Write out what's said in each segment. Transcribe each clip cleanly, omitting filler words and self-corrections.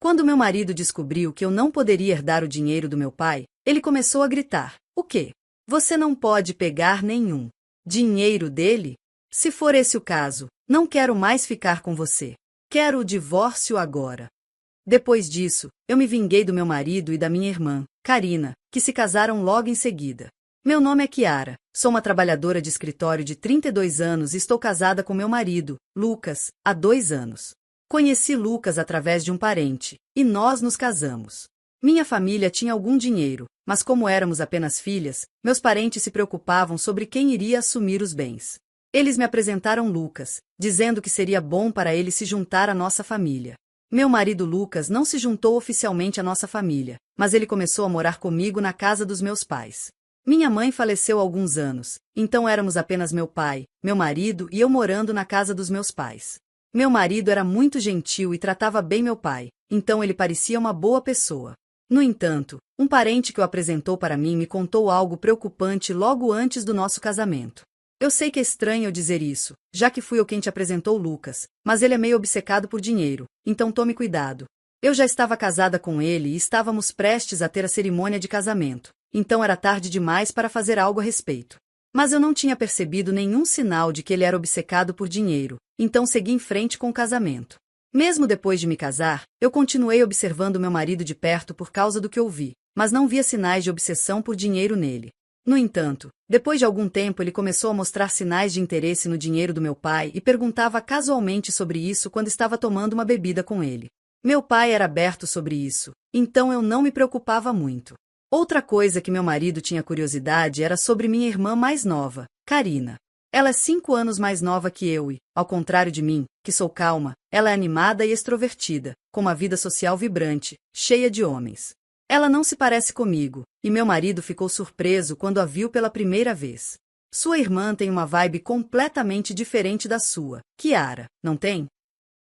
Quando meu marido descobriu que eu não poderia herdar o dinheiro do meu pai, ele começou a gritar: "O quê? Você não pode pegar nenhum dinheiro dele? Se for esse o caso, não quero mais ficar com você. Quero o divórcio agora." Depois disso, eu me vinguei do meu marido e da minha irmã, Karina, que se casaram logo em seguida. Meu nome é Kiara, sou uma trabalhadora de escritório de 32 anos e estou casada com meu marido, Lucas, há 2 anos. Conheci Lucas através de um parente, e nós nos casamos. Minha família tinha algum dinheiro, mas como éramos apenas filhas, meus parentes se preocupavam sobre quem iria assumir os bens. Eles me apresentaram Lucas, dizendo que seria bom para ele se juntar à nossa família. Meu marido Lucas não se juntou oficialmente à nossa família, mas ele começou a morar comigo na casa dos meus pais. Minha mãe faleceu há alguns anos, então éramos apenas meu pai, meu marido e eu morando na casa dos meus pais. Meu marido era muito gentil e tratava bem meu pai, então ele parecia uma boa pessoa. No entanto, um parente que o apresentou para mim me contou algo preocupante logo antes do nosso casamento. Eu sei que é estranho eu dizer isso, já que fui eu quem te apresentou Lucas, mas ele é meio obcecado por dinheiro, então tome cuidado. Eu já estava casada com ele e estávamos prestes a ter a cerimônia de casamento, então era tarde demais para fazer algo a respeito. Mas eu não tinha percebido nenhum sinal de que ele era obcecado por dinheiro, então segui em frente com o casamento. Mesmo depois de me casar, eu continuei observando meu marido de perto por causa do que ouvi, mas não via sinais de obsessão por dinheiro nele. No entanto, depois de algum tempo ele começou a mostrar sinais de interesse no dinheiro do meu pai e perguntava casualmente sobre isso quando estava tomando uma bebida com ele. Meu pai era aberto sobre isso, então eu não me preocupava muito. Outra coisa que meu marido tinha curiosidade era sobre minha irmã mais nova, Karina. Ela é 5 anos mais nova que eu e, ao contrário de mim, que sou calma, ela é animada e extrovertida, com uma vida social vibrante, cheia de homens. Ela não se parece comigo, e meu marido ficou surpreso quando a viu pela primeira vez. Sua irmã tem uma vibe completamente diferente da sua, Kiara, não tem?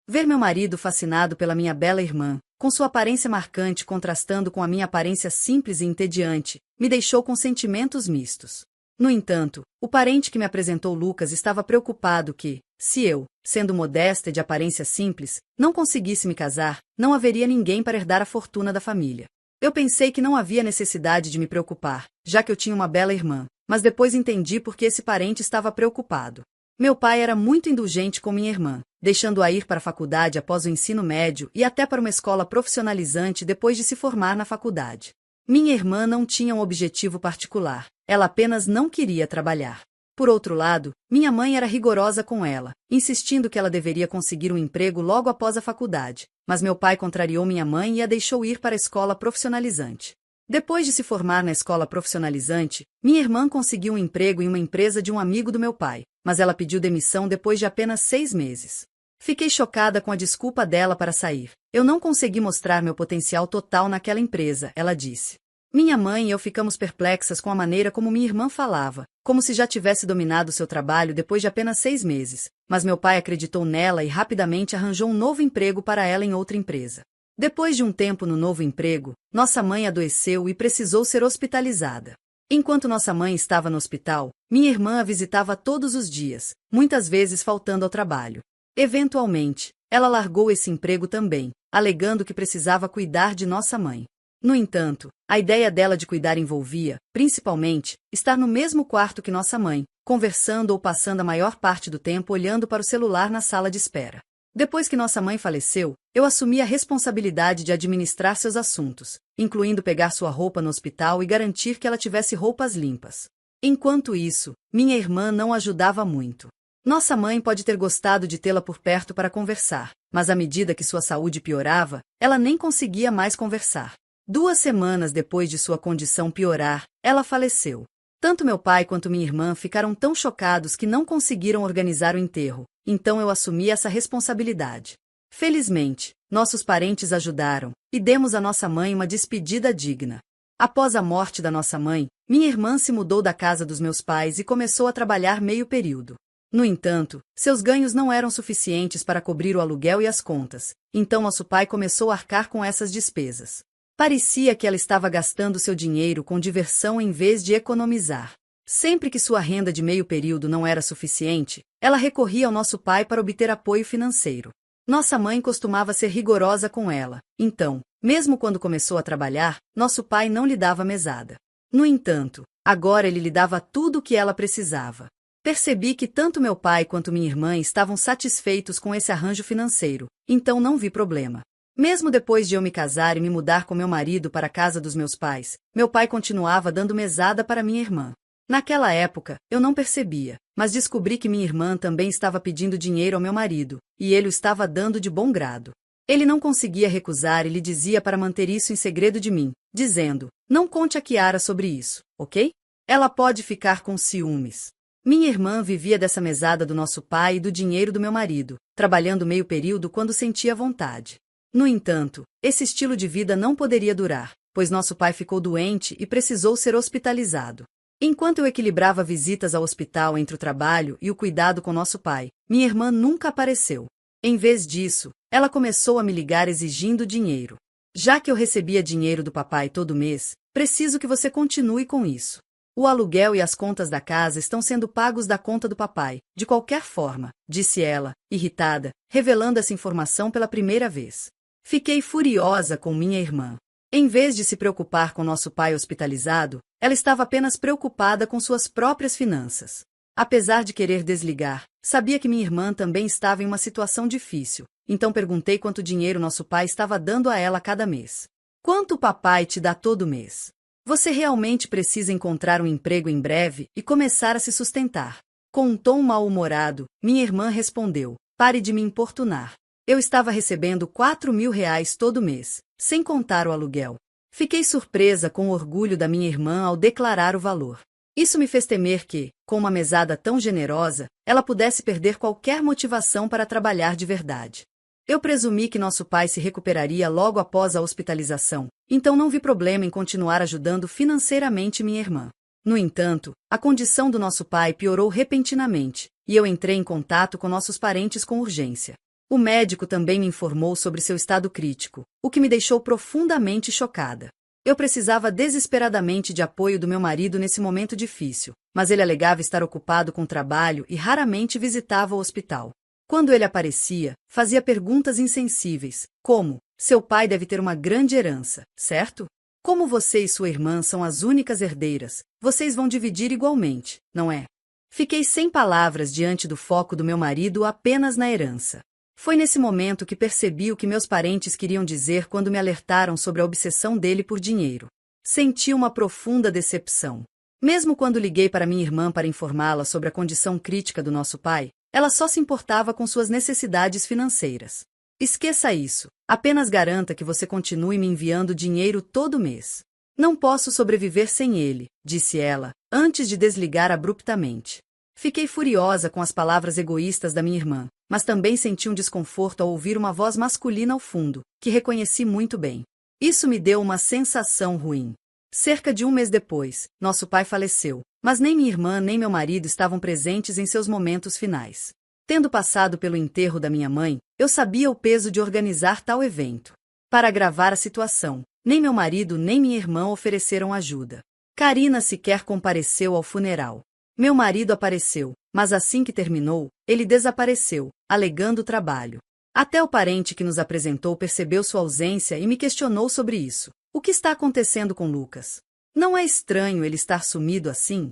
Ver meu marido fascinado pela minha bela irmã, com sua aparência marcante contrastando com a minha aparência simples e entediante, me deixou com sentimentos mistos. No entanto, o parente que me apresentou Lucas estava preocupado que, se eu, sendo modesta e de aparência simples, não conseguisse me casar, não haveria ninguém para herdar a fortuna da família. Eu pensei que não havia necessidade de me preocupar, já que eu tinha uma bela irmã, mas depois entendi por que esse parente estava preocupado. Meu pai era muito indulgente com minha irmã, deixando-a ir para a faculdade após o ensino médio e até para uma escola profissionalizante depois de se formar na faculdade. Minha irmã não tinha um objetivo particular, ela apenas não queria trabalhar. Por outro lado, minha mãe era rigorosa com ela, insistindo que ela deveria conseguir um emprego logo após a faculdade, mas meu pai contrariou minha mãe e a deixou ir para a escola profissionalizante. Depois de se formar na escola profissionalizante, minha irmã conseguiu um emprego em uma empresa de um amigo do meu pai, mas ela pediu demissão depois de apenas 6 meses. Fiquei chocada com a desculpa dela para sair. Eu não consegui mostrar meu potencial total naquela empresa, ela disse. Minha mãe e eu ficamos perplexas com a maneira como minha irmã falava, como se já tivesse dominado seu trabalho depois de apenas 6 meses, mas meu pai acreditou nela e rapidamente arranjou um novo emprego para ela em outra empresa. Depois de um tempo no novo emprego, nossa mãe adoeceu e precisou ser hospitalizada. Enquanto nossa mãe estava no hospital, minha irmã a visitava todos os dias, muitas vezes faltando ao trabalho. Eventualmente, ela largou esse emprego também, alegando que precisava cuidar de nossa mãe. No entanto, a ideia dela de cuidar envolvia, principalmente, estar no mesmo quarto que nossa mãe, conversando ou passando a maior parte do tempo olhando para o celular na sala de espera. Depois que nossa mãe faleceu, eu assumi a responsabilidade de administrar seus assuntos, incluindo pegar sua roupa no hospital e garantir que ela tivesse roupas limpas. Enquanto isso, minha irmã não ajudava muito. Nossa mãe pode ter gostado de tê-la por perto para conversar, mas à medida que sua saúde piorava, ela nem conseguia mais conversar. 2 semanas depois de sua condição piorar, ela faleceu. Tanto meu pai quanto minha irmã ficaram tão chocados que não conseguiram organizar o enterro, então eu assumi essa responsabilidade. Felizmente, nossos parentes ajudaram, e demos à nossa mãe uma despedida digna. Após a morte da nossa mãe, minha irmã se mudou da casa dos meus pais e começou a trabalhar meio período. No entanto, seus ganhos não eram suficientes para cobrir o aluguel e as contas, então nosso pai começou a arcar com essas despesas. Parecia que ela estava gastando seu dinheiro com diversão em vez de economizar. Sempre que sua renda de meio período não era suficiente, ela recorria ao nosso pai para obter apoio financeiro. Nossa mãe costumava ser rigorosa com ela, então, mesmo quando começou a trabalhar, nosso pai não lhe dava mesada. No entanto, agora ele lhe dava tudo o que ela precisava. Percebi que tanto meu pai quanto minha irmã estavam satisfeitos com esse arranjo financeiro, então não vi problema. Mesmo depois de eu me casar e me mudar com meu marido para a casa dos meus pais, meu pai continuava dando mesada para minha irmã. Naquela época, eu não percebia, mas descobri que minha irmã também estava pedindo dinheiro ao meu marido, e ele o estava dando de bom grado. Ele não conseguia recusar e lhe dizia para manter isso em segredo de mim, dizendo: não conte a Kiara sobre isso, ok? Ela pode ficar com ciúmes. Minha irmã vivia dessa mesada do nosso pai e do dinheiro do meu marido, trabalhando meio período quando sentia vontade. No entanto, esse estilo de vida não poderia durar, pois nosso pai ficou doente e precisou ser hospitalizado. Enquanto eu equilibrava visitas ao hospital entre o trabalho e o cuidado com nosso pai, minha irmã nunca apareceu. Em vez disso, ela começou a me ligar exigindo dinheiro. Já que eu recebia dinheiro do papai todo mês, preciso que você continue com isso. O aluguel e as contas da casa estão sendo pagos da conta do papai, de qualquer forma, disse ela, irritada, revelando essa informação pela primeira vez. Fiquei furiosa com minha irmã. Em vez de se preocupar com nosso pai hospitalizado, ela estava apenas preocupada com suas próprias finanças. Apesar de querer desligar, sabia que minha irmã também estava em uma situação difícil, então perguntei quanto dinheiro nosso pai estava dando a ela cada mês. Quanto o papai te dá todo mês? Você realmente precisa encontrar um emprego em breve e começar a se sustentar. Com um tom mal-humorado, minha irmã respondeu: pare de me importunar. Eu estava recebendo R$ 4.000 todo mês, sem contar o aluguel. Fiquei surpresa com o orgulho da minha irmã ao declarar o valor. Isso me fez temer que, com uma mesada tão generosa, ela pudesse perder qualquer motivação para trabalhar de verdade. Eu presumi que nosso pai se recuperaria logo após a hospitalização, então não vi problema em continuar ajudando financeiramente minha irmã. No entanto, a condição do nosso pai piorou repentinamente, e eu entrei em contato com nossos parentes com urgência. O médico também me informou sobre seu estado crítico, o que me deixou profundamente chocada. Eu precisava desesperadamente de apoio do meu marido nesse momento difícil, mas ele alegava estar ocupado com trabalho e raramente visitava o hospital. Quando ele aparecia, fazia perguntas insensíveis, como: seu pai deve ter uma grande herança, certo? Como você e sua irmã são as únicas herdeiras, vocês vão dividir igualmente, não é? Fiquei sem palavras diante do foco do meu marido apenas na herança. Foi nesse momento que percebi o que meus parentes queriam dizer quando me alertaram sobre a obsessão dele por dinheiro. Senti uma profunda decepção. Mesmo quando liguei para minha irmã para informá-la sobre a condição crítica do nosso pai, ela só se importava com suas necessidades financeiras. Esqueça isso, apenas garanta que você continue me enviando dinheiro todo mês. Não posso sobreviver sem ele, disse ela, antes de desligar abruptamente. Fiquei furiosa com as palavras egoístas da minha irmã, mas também senti um desconforto ao ouvir uma voz masculina ao fundo, que reconheci muito bem. Isso me deu uma sensação ruim. Cerca de um mês depois, nosso pai faleceu, mas nem minha irmã nem meu marido estavam presentes em seus momentos finais. Tendo passado pelo enterro da minha mãe, eu sabia o peso de organizar tal evento. Para agravar a situação, nem meu marido nem minha irmã ofereceram ajuda. Karina sequer compareceu ao funeral. Meu marido apareceu, mas assim que terminou, ele desapareceu, alegando trabalho. Até o parente que nos apresentou percebeu sua ausência e me questionou sobre isso. O que está acontecendo com Lucas? Não é estranho ele estar sumido assim?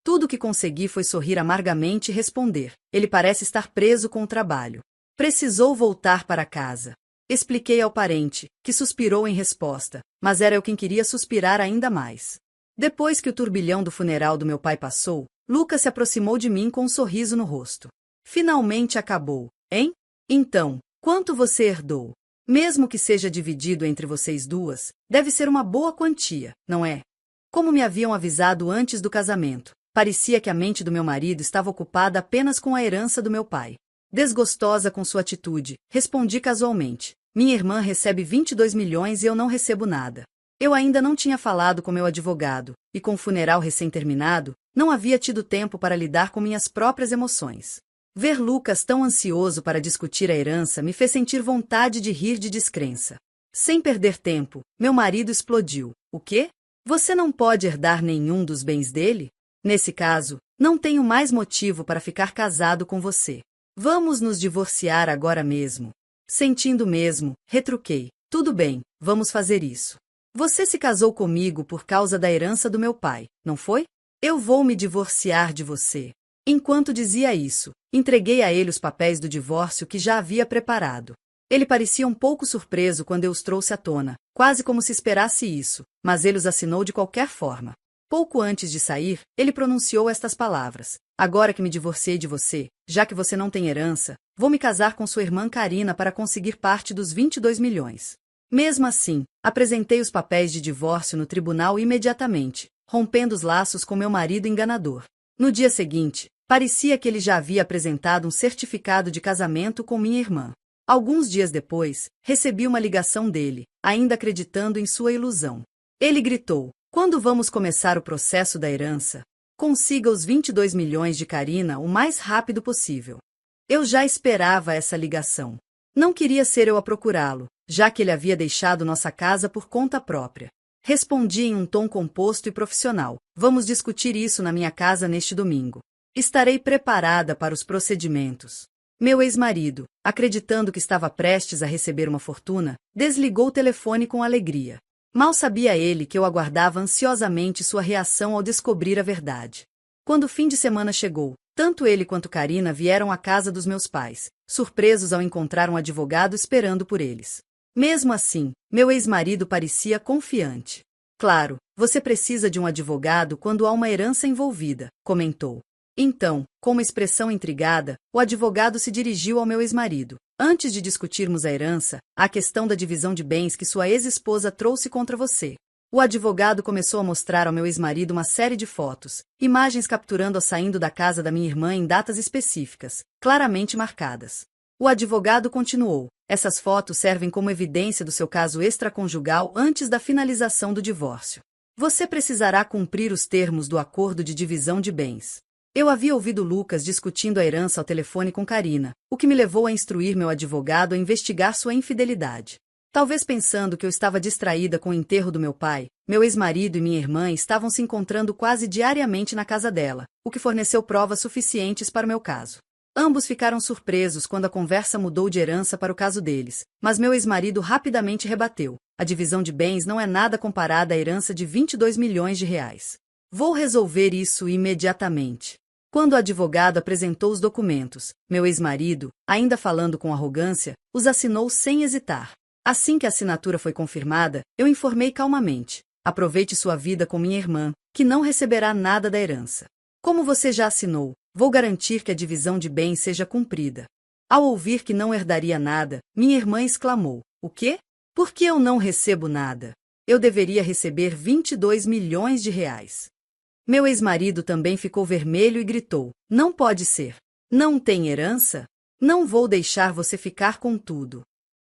Tudo o que consegui foi sorrir amargamente e responder: ele parece estar preso com o trabalho. Precisou voltar para casa. Expliquei ao parente, que suspirou em resposta, mas era eu quem queria suspirar ainda mais. Depois que o turbilhão do funeral do meu pai passou, Lucas se aproximou de mim com um sorriso no rosto. Finalmente acabou, hein? Então, quanto você herdou? Mesmo que seja dividido entre vocês duas, deve ser uma boa quantia, não é? Como me haviam avisado antes do casamento, parecia que a mente do meu marido estava ocupada apenas com a herança do meu pai. Desgostosa com sua atitude, respondi casualmente: minha irmã recebe 22 milhões e eu não recebo nada. Eu ainda não tinha falado com meu advogado, e com o funeral recém-terminado, não havia tido tempo para lidar com minhas próprias emoções. Ver Lucas tão ansioso para discutir a herança me fez sentir vontade de rir de descrença. Sem perder tempo, meu marido explodiu: o quê? Você não pode herdar nenhum dos bens dele? Nesse caso, não tenho mais motivo para ficar casado com você. Vamos nos divorciar agora mesmo. Sentindo mesmo, retruquei. Tudo bem, vamos fazer isso. Você se casou comigo por causa da herança do meu pai, não foi? Eu vou me divorciar de você. Enquanto dizia isso, entreguei a ele os papéis do divórcio que já havia preparado. Ele parecia um pouco surpreso quando eu os trouxe à tona, quase como se esperasse isso, mas ele os assinou de qualquer forma. Pouco antes de sair, ele pronunciou estas palavras. Agora que me divorciei de você, já que você não tem herança, vou me casar com sua irmã Karina para conseguir parte dos 22 milhões. Mesmo assim, apresentei os papéis de divórcio no tribunal imediatamente, rompendo os laços com meu marido enganador. No dia seguinte, parecia que ele já havia apresentado um certificado de casamento com minha irmã. Alguns dias depois, recebi uma ligação dele, ainda acreditando em sua ilusão. Ele gritou: "Quando vamos começar o processo da herança? Consiga os 22 milhões de Karina o mais rápido possível." Eu já esperava essa ligação. Não queria ser eu a procurá-lo, já que ele havia deixado nossa casa por conta própria. Respondi em um tom composto e profissional: "Vamos discutir isso na minha casa neste domingo. Estarei preparada para os procedimentos." Meu ex-marido, acreditando que estava prestes a receber uma fortuna, desligou o telefone com alegria. Mal sabia ele que eu aguardava ansiosamente sua reação ao descobrir a verdade. Quando o fim de semana chegou, tanto ele quanto Karina vieram à casa dos meus pais, surpresos ao encontrar um advogado esperando por eles. Mesmo assim, meu ex-marido parecia confiante. "Claro, você precisa de um advogado quando há uma herança envolvida", comentou. Então, com uma expressão intrigada, o advogado se dirigiu ao meu ex-marido. "Antes de discutirmos a herança, há a questão da divisão de bens que sua ex-esposa trouxe contra você." O advogado começou a mostrar ao meu ex-marido uma série de fotos, imagens capturando-a saindo da casa da minha irmã em datas específicas, claramente marcadas. O advogado continuou: "Essas fotos servem como evidência do seu caso extraconjugal antes da finalização do divórcio. Você precisará cumprir os termos do acordo de divisão de bens." Eu havia ouvido Lucas discutindo a herança ao telefone com Karina, o que me levou a instruir meu advogado a investigar sua infidelidade. Talvez pensando que eu estava distraída com o enterro do meu pai, meu ex-marido e minha irmã estavam se encontrando quase diariamente na casa dela, o que forneceu provas suficientes para o meu caso. Ambos ficaram surpresos quando a conversa mudou de herança para o caso deles, mas meu ex-marido rapidamente rebateu: "A divisão de bens não é nada comparada à herança de 22 milhões de reais. Vou resolver isso imediatamente." Quando o advogado apresentou os documentos, meu ex-marido, ainda falando com arrogância, os assinou sem hesitar. Assim que a assinatura foi confirmada, eu informei calmamente: "Aproveite sua vida com minha irmã, que não receberá nada da herança. Como você já assinou, vou garantir que a divisão de bens seja cumprida." Ao ouvir que não herdaria nada, minha irmã exclamou: "O quê? Por que eu não recebo nada? Eu deveria receber 22 milhões de reais." Meu ex-marido também ficou vermelho e gritou: "Não pode ser. Não tem herança? Não vou deixar você ficar com tudo."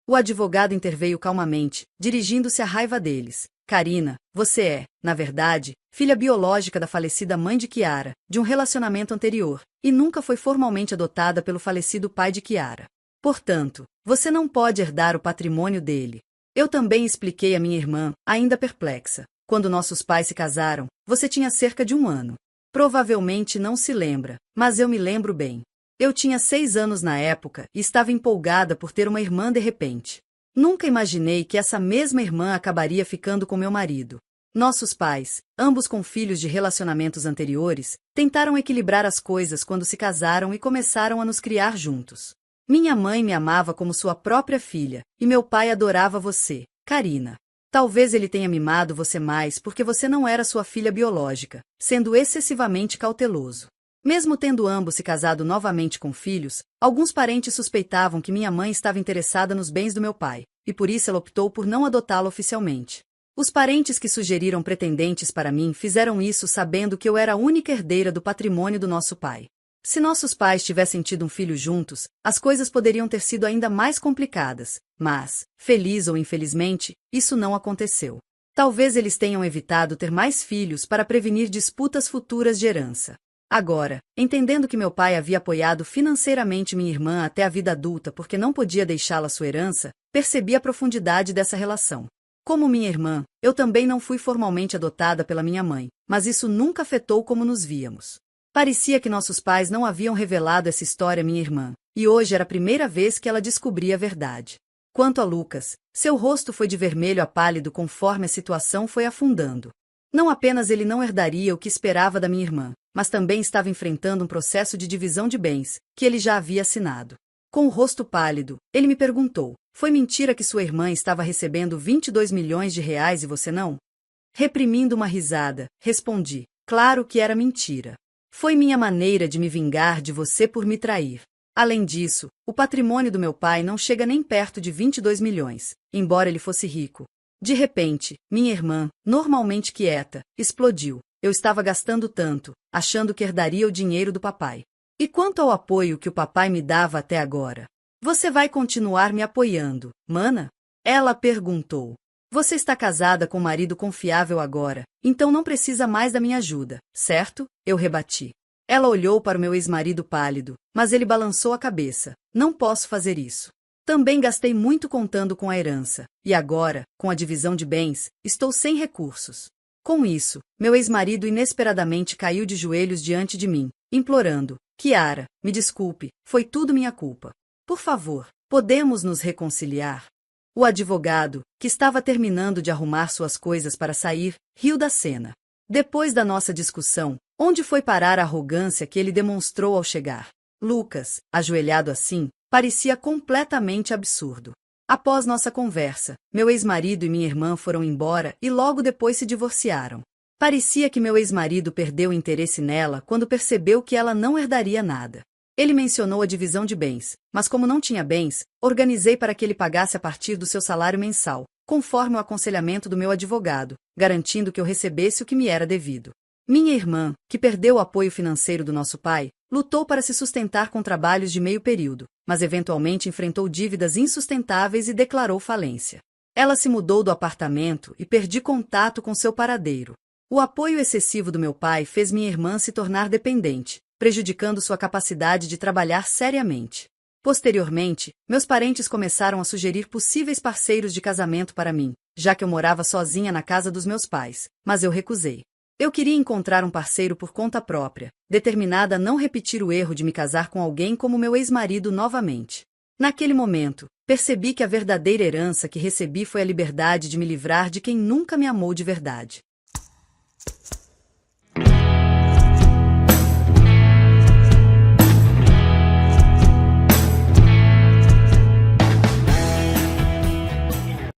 O advogado interveio calmamente, dirigindo-se à raiva deles: "Karina, você é, na verdade, filha biológica da falecida mãe de Kiara, de um relacionamento anterior, e nunca foi formalmente adotada pelo falecido pai de Kiara. Portanto, você não pode herdar o patrimônio dele." Eu também expliquei à minha irmã, ainda perplexa: "Quando nossos pais se casaram, você tinha cerca de 1 ano. Provavelmente não se lembra, mas eu me lembro bem. Eu tinha 6 anos na época e estava empolgada por ter uma irmã de repente. Nunca imaginei que essa mesma irmã acabaria ficando com meu marido. Nossos pais, ambos com filhos de relacionamentos anteriores, tentaram equilibrar as coisas quando se casaram e começaram a nos criar juntos. Minha mãe me amava como sua própria filha, e meu pai adorava você, Karina. Talvez ele tenha mimado você mais porque você não era sua filha biológica, sendo excessivamente cauteloso. Mesmo tendo ambos se casado novamente com filhos, alguns parentes suspeitavam que minha mãe estava interessada nos bens do meu pai, e por isso ela optou por não adotá-lo oficialmente. Os parentes que sugeriram pretendentes para mim fizeram isso sabendo que eu era a única herdeira do patrimônio do nosso pai. Se nossos pais tivessem tido um filho juntos, as coisas poderiam ter sido ainda mais complicadas, mas, feliz ou infelizmente, isso não aconteceu. Talvez eles tenham evitado ter mais filhos para prevenir disputas futuras de herança. Agora, entendendo que meu pai havia apoiado financeiramente minha irmã até a vida adulta porque não podia deixá-la sua herança, percebi a profundidade dessa relação. Como minha irmã, eu também não fui formalmente adotada pela minha mãe, mas isso nunca afetou como nos víamos. Parecia que nossos pais não haviam revelado essa história à minha irmã, e hoje era a primeira vez que ela descobria a verdade. Quanto a Lucas, seu rosto foi de vermelho a pálido conforme a situação foi afundando. Não apenas ele não herdaria o que esperava da minha irmã, mas também estava enfrentando um processo de divisão de bens, que ele já havia assinado. Com o rosto pálido, ele me perguntou: foi mentira que sua irmã estava recebendo 22 milhões de reais e você não? Reprimindo uma risada, respondi: claro que era mentira. Foi minha maneira de me vingar de você por me trair. Além disso, o patrimônio do meu pai não chega nem perto de 22 milhões, embora ele fosse rico. De repente, minha irmã, normalmente quieta, explodiu. Eu estava gastando tanto, achando que herdaria o dinheiro do papai. E quanto ao apoio que o papai me dava até agora? Você vai continuar me apoiando, mana? Ela perguntou. Você está casada com um marido confiável agora, então não precisa mais da minha ajuda, certo? Eu rebati. Ela olhou para o meu ex-marido pálido, mas ele balançou a cabeça. Não posso fazer isso. Também gastei muito contando com a herança, e agora, com a divisão de bens, estou sem recursos. Com isso, meu ex-marido inesperadamente caiu de joelhos diante de mim, implorando: Kiara, me desculpe, foi tudo minha culpa. Por favor, podemos nos reconciliar? O advogado, que estava terminando de arrumar suas coisas para sair, riu da cena. Depois da nossa discussão, onde foi parar a arrogância que ele demonstrou ao chegar? Lucas, ajoelhado assim, parecia completamente absurdo. Após nossa conversa, meu ex-marido e minha irmã foram embora e logo depois se divorciaram. Parecia que meu ex-marido perdeu o interesse nela quando percebeu que ela não herdaria nada. Ele mencionou a divisão de bens, mas como não tinha bens, organizei para que ele pagasse a partir do seu salário mensal, conforme o aconselhamento do meu advogado, garantindo que eu recebesse o que me era devido. Minha irmã, que perdeu o apoio financeiro do nosso pai, lutou para se sustentar com trabalhos de meio período, mas eventualmente enfrentou dívidas insustentáveis e declarou falência. Ela se mudou do apartamento e perdi contato com seu paradeiro. O apoio excessivo do meu pai fez minha irmã se tornar dependente, prejudicando sua capacidade de trabalhar seriamente. Posteriormente, meus parentes começaram a sugerir possíveis parceiros de casamento para mim, já que eu morava sozinha na casa dos meus pais, mas eu recusei. Eu queria encontrar um parceiro por conta própria, determinada a não repetir o erro de me casar com alguém como meu ex-marido novamente. Naquele momento, percebi que a verdadeira herança que recebi foi a liberdade de me livrar de quem nunca me amou de verdade.